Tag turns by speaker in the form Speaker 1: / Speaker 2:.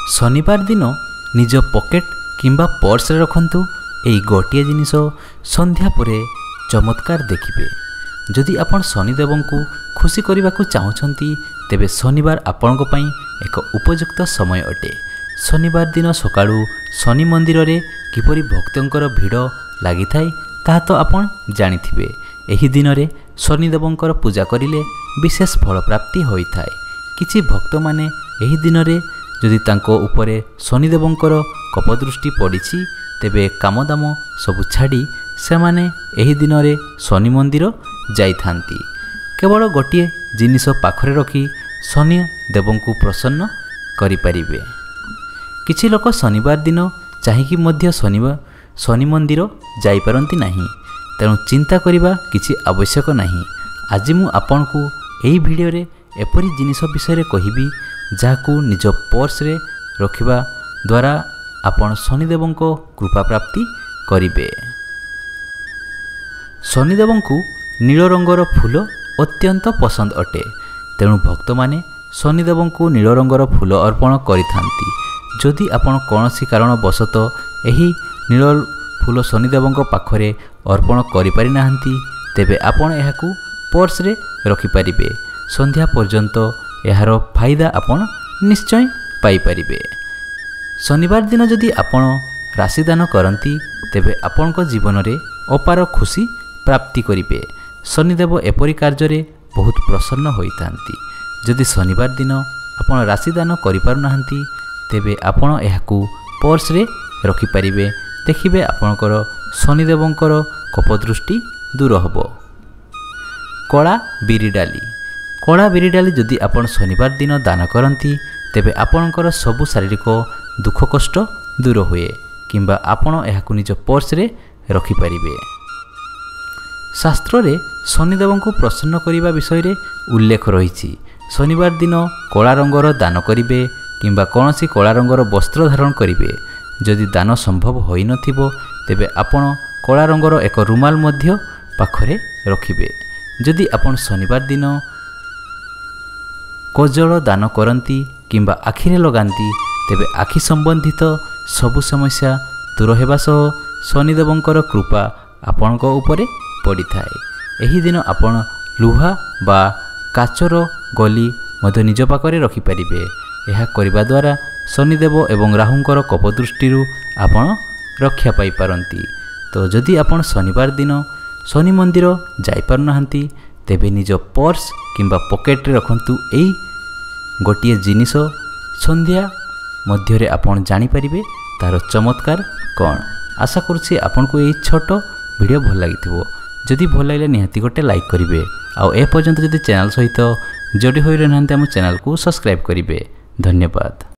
Speaker 1: शनिवार दिन निज पॉकेट किंबा पर्स रे रखंतु। एई गोटिए जिनिस संध्या परे चमत्कार देखिबे। जदि आपण शनिदेव को खुशी करने को चाहते तेबे शनिवार आपण एक उपयुक्त समय अटे। शनिवार दिन सकाळू शनि मंदिर रे किपरि भक्तंकर भिड़ लगी थाए ताहा तो आपण जानिथिबे। एही दिन रे शनिदेवंकर पूजा करिले विशेष फल प्राप्ति होई थाए। किछि भक्त माने एही दिन रे जदि तांको उपरे शनिदेवंकर कपदृष्टि पड़िछि तेबे कामदाम सबु छाड़ी से माने एही दिन रे शनि मंदिर जाइथांती। केवल गोटिए जिनिस पाखरे रखी शनि देवंकु प्रसन्न करि परिबे। किछि लोक शनिवार दिन चाहिकी मध्य शनि मंदिर जाई पारंती नाही, तेणु चिंता करिबा किछि आवश्यक नाही। आज मु आपनकु एही वीडियो रे एपरि जिनिस विषय रे कहिबी जाहाकु निज पर्स रे रखिबा द्वारा आपण शनिदेवंको कृपा प्राप्ति करिबे। शनिदेवंकु नील रंगर फूल अत्यंत पसंद अटे, तेणु भक्त माने शनिदेवंकु नील रंगर फूल अर्पण करिथांती। जदि आपण कोनोसी कारणवशत एही नील फूल शनिदेवंको पाखरे अर्पण करि पारि नाहंती तेबे आपण एहाकु पर्स रे रखि परिबे। संध्या पर्यंत एहार फायदा आपण निश्चय पाई परिबे। शनिवार दिन जदि आपण राशिदान करंती तेबे आपणको जीवन रे अपार खुशी प्राप्ति करिबे। शनिदेव एपरि कार्य रे बहुत प्रसन्न होइतांती। जदि शनिवार दिन आपण राशिदान करि पारु नाहंती तेबे आपण एहाकु पर्स रे रखि परिबे। देखिबे आपणकर शनिदेवंकर कपदृष्टि दूर हबो। कला बिरी डाली जदि आपण शनिवार दिन दान करंती तेबे आपणकर सबु शारीरिक दुख कष्ट दूर हुए किंबा आपण एहाकु निज पर्स रे रखि परिबे। शास्त्र रे शनिदेवंकु प्रसन्न करिबा विषय रे उल्लेख रहिछि। शनिवार दिन कला रंगर दान करिबे किंबा कोनोसी कला रंगर वस्त्र धारण करिबे। जदि दान संभव होई नथिबो तेबे आपण कला रंगर एक रुमाल मध्य पाखरे रखिबे। जदि आपण शनिवार दिन कजल दान करंती किंबा आखिरे लगांती तेबे आखि संबंधित सबु समस्या दूर हेबा सह शनिदेवंकर कृपा आपणक उपरे पड़ी थाए। एही दिन आपण लुहा बा काचर गली मध्य निज पाखरे रखि परिबे। एहा करिबा द्वारा शनिदेव एवं राहुंकर कपदृष्टि आपण रक्षा पाई पारंती। तो जदि आपण शनिवार दिन शनि मंदिर जाई पारु नाहंती तेबे निज पर्स किंबा पॉकेट रे रखंतु। एई गोटिए जिनिस संध्या मध्य रे आपण जानि परिबे तार चमत्कार कौन। आशा करुछि आपनको एई छोट वीडियो भल लागिथिबो। जदि भल लागले निहाती गोटे लाइक करिवे। आ ए पर्यंत जदि चैनल सहित जोडी होई रहनांते हम चैनल को सब्सक्राइब करिवे। धन्यवाद।